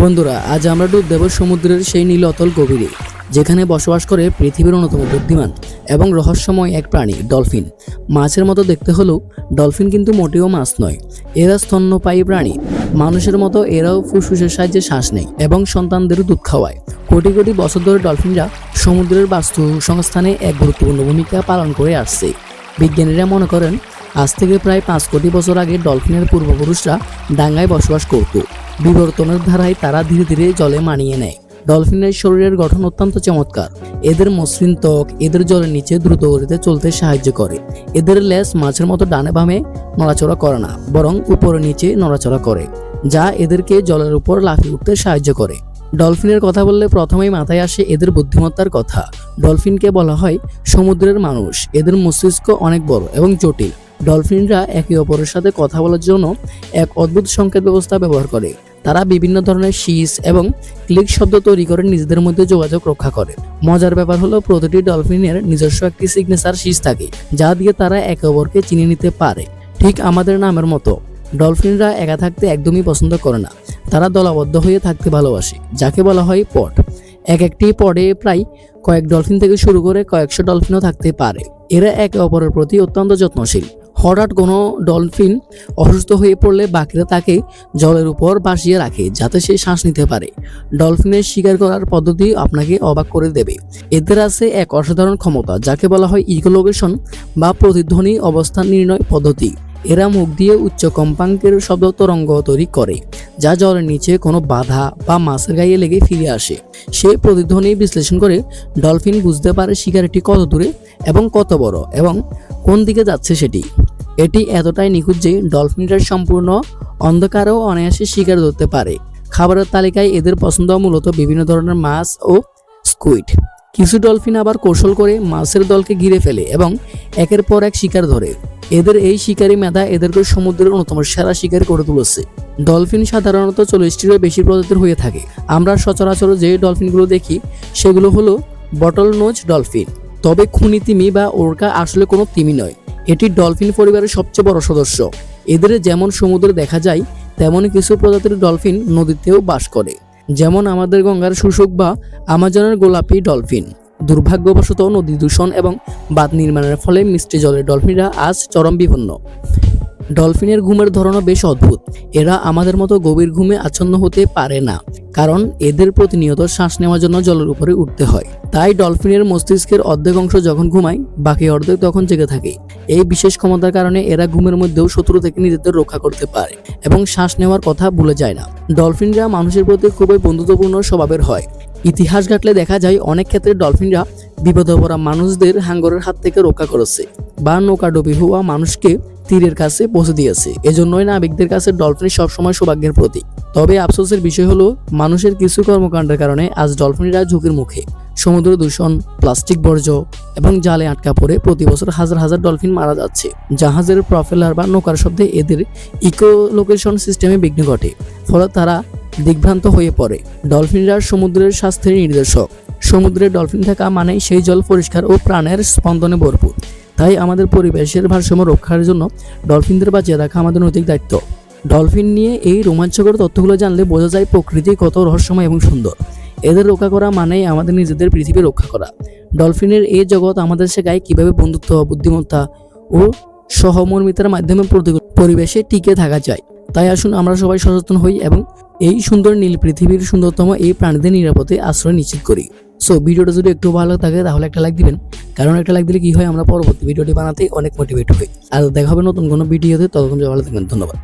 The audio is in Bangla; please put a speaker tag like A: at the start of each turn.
A: বন্ধুরা, আজ আমরা ডুব দেব সমুদ্রের সেই নীল অতল গভীরে, যেখানে বসবাস করে পৃথিবীর অন্যতম বুদ্ধিমান এবং রহস্যময় এক প্রাণী ডলফিন। মাছের মতো দেখতে হলেও ডলফিন কিন্তু মোটেও মাছ নয়। এরা স্তন্যপায়ী প্রাণী। মানুষের মতো এরাও ফুসফুসের সাহায্যে শ্বাস নেয় এবং সন্তানদের দুধ খাওয়ায়। কোটি কোটি বছর ধরে ডলফিনরা সমুদ্রের বাস্তু সংস্থানে এক গুরুত্বপূর্ণ ভূমিকা পালন করে আসছে। বিজ্ঞানীরা মনে করেন আজ থেকে প্রায় 5 কোটি বছর আগে ডলফিনের পূর্বপুরুষরা ডাঙ্গায় বসবাস করত। বিবর্তনের ধারায় তারা ধীরে ধীরে জলে মানিয়ে নেয়। ডলফিনের শরীরের গঠন অত্যন্ত চমৎকার। এদের মসৃণ ত্বক এদের জলের নিচে দ্রুত গতিতে চলতে সাহায্য করে। এদের লেজ মাছের মতো ডানে বামে নড়াচড়া করে না, বরং উপরে নিচে নড়াচড়া করে, যা এদেরকে জলের উপর লাফিয়ে উঠতে সাহায্য করে। ডলফিনের কথা বললে প্রথমেই মাথায় আসে এদের বুদ্ধিমত্তার কথা। ডলফিনকে বলা হয় সমুদ্রের মানুষ। এদের মস্তিষ্ক অনেক বড় এবং জটিল। ডলফিনরা একে অপরের সাথে কথা বলার জন্য এক অদ্ভুত সংকেত ব্যবস্থা ব্যবহার করে। তারা বিভিন্ন ধরনের শিস এবং ক্লিক শব্দ তৈরি করে নিজেদের মধ্যে যোগাযোগ রক্ষা করে। মজার ব্যাপার হলো প্রতিটি ডলফিনের নিজস্ব একটি সিগনেচার শিস থাকে, যা দিয়ে তারা একে অপরকে চিনে নিতে পারে। ঠিক আমাদের নামের মতো ডলফিনরা একা থাকতে একদমই পছন্দ করে না। তারা দলবদ্ধ হয়ে থাকতে ভালোবাসে, যাকে বলা হয় পড। একটি পডে প্রায় কয়েক ডলফিন থেকে শুরু করে কয়েকশো ডলফিনও থাকতে পারে। এরা একে অপরের প্রতি অত্যন্ত যত্নশীল। হঠাৎ কোনো ডলফিন অসুস্থ হয়ে পড়লে বাকিরা তাকে জলের উপর ভাসিয়ে রাখে, যাতে সে শ্বাস নিতে পারে। ডলফিনের শিকার করার পদ্ধতি আপনাকে অবাক করে দেবে। এদের আছে এক অসাধারণ ক্ষমতা, যাকে বলা হয় ইকোলোকেশন বা প্রতিধ্বনি অবস্থান নির্ণয় পদ্ধতি। এরা মুখ দিয়ে উচ্চ কম্পাঙ্কের শব্দ তরঙ্গ তৈরি করে, যা জলের নিচে কোনো বাধা বা মাছের গায়ে লেগে ফিরে আসে। সে প্রতিধ্বনি বিশ্লেষণ করে ডলফিন বুঝতে পারে শিকারটি কত দূরে এবং কত বড় এবং কোন দিকে যাচ্ছে সেটি। এটি এতটাই নিখুঁত যে ডলফিনরা সম্পূর্ণ অন্ধকারেও অনায়াসে শিকার ধরতে পারে। খাবারের তালিকায় এদের পছন্দ মূলত বিভিন্ন ধরনের মাছ ও স্কুইড। কিছু ডলফিন আবার কৌশল করে মাছের দলকে ঘিরে ফেলে এবং একের পর এক শিকার ধরে। এদের এই শিকারী মেধা এদেরকে সমুদ্রের অন্যতম সেরা শিকার করে তুলেছে। ডলফিন সাধারণত 40টিরও বেশি প্রজাতির হয়ে থাকে। আমরা সচরাচর যে ডলফিনগুলো দেখি সেগুলো হলো বটল নোজ ডলফিন। তবে খুনি তিমি বা ওরকা আসলে কোনো তিমি নয়। এটি ডলফিন পরিবারের সবচেয়ে বড় সদস্য। এদের যেমন সমুদ্রে দেখা যায়, তেমনই কিছু প্রজাতির ডলফিন নদীতেও বাস করে, যেমন আমাদের গঙ্গার শুশুক বা আমাজনের গোলাপি ডলফিন। দুর্ভাগ্যবশত নদী দূষণ এবং বাঁধ নির্মাণের ফলে মিষ্টি জলের ডলফিনরা আজ চরম বিপন্ন। ডলফিনের ঘুমের ধরনও বেশ অদ্ভুত। এরা আমাদের মতো গভীর ঘুমে আচ্ছন্ন হতে পারে না, কারণ এদের প্রতিনিয়ত শ্বাস নেওয়ার জন্য জলের উপরে উঠতে হয়। তাই ডলফিনের মস্তিষ্কের অর্ধেক অংশ যখন ঘুমায়, বাকি অর্ধেক তখন জেগে থাকে। এই বিশেষ ক্ষমতার কারণে এরা ঘুমের মধ্যেও শত্রু থেকে নিজেদের রক্ষা করতে পারে এবং শ্বাস নেওয়ার কথা ভুলে যায় না। ডলফিনরা মানুষের প্রতি খুবই বন্ধুত্বপূর্ণ স্বভাবের হয়। ইতিহাস ঘাটলে দেখা যায় অনেক ক্ষেত্রে ডলফিনরা বিপদে পড়া মানুষদের হাঙ্গরের হাত থেকে রক্ষা করেছে বা নৌকাডুবি হওয়া মানুষকে তীরের কাছে পৌঁছে দিয়েছে। এজন্যই নাবিকদের কাছে ডলফিন সবসময় সৌভাগ্যের প্রতীক। তবে আফসোসের বিষয় হলো মানুষের কিছু কর্মকাণ্ডের কারণে আজ ডলফিনরা ঝুঁকির মুখে। সমুদ্র দূষণ, প্লাস্টিক বর্জ্য এবং জালে আটকা পড়ে প্রতি বছর হাজার হাজার ডলফিন মারা যাচ্ছে। জাহাজের প্রপেলার বা নৌকার শব্দে এদের ইকোলোকেশন সিস্টেমে বিঘ্ন ঘটে, ফলে তারা দিগ্ভ্রান্ত হয়ে পড়ে। ডলফিনরা সমুদ্রের স্বাস্থ্যের নির্দেশক। সমুদ্রে ডলফিন থাকা মানে সেই জল পরিষ্কার ও প্রাণের স্পন্দনে ভরপুর। তাই আমাদের পরিবেশের ভারসাম্য রক্ষার জন্য ডলফিনদের বাঁচিয়ে রাখা আমাদের নৈতিক দায়িত্ব। ডলফিন নিয়ে এই রোমাঞ্চকর তথ্যগুলো জানলে বোঝা যায় প্রকৃতি কত রহস্যময় এবং সুন্দর। এদের রক্ষা করা মানেই আমাদের নিজেদের পৃথিবী রক্ষা করা। ডলফিনের এই জগৎ আমাদের শেখায় কিভাবে বন্ধুত্ব, বুদ্ধিমত্তা ও সহমর্মিতার মাধ্যমে পরিবেশে টিকে থাকা যায়। তাই আসুন আমরা সবাই সচেতন হই এবং এই সুন্দর নীল পৃথিবীর সুন্দরতম এই প্রাণীদের নিরাপদে আশ্রয় নিশ্চিত করি। সো ভিডিওটা যদি একটু ভালো থাকে তাহলে একটা লাইক দিবেন, কারণ একটা লাইক দিলে কি হয়, আমরা পরবর্তী ভিডিওটি বানাতে অনেক মোটিভেট হই। আর দেখা হবে নতুন কোনো ভিডিওতে। ততক্ষণ ভালো থাকবেন। ধন্যবাদ।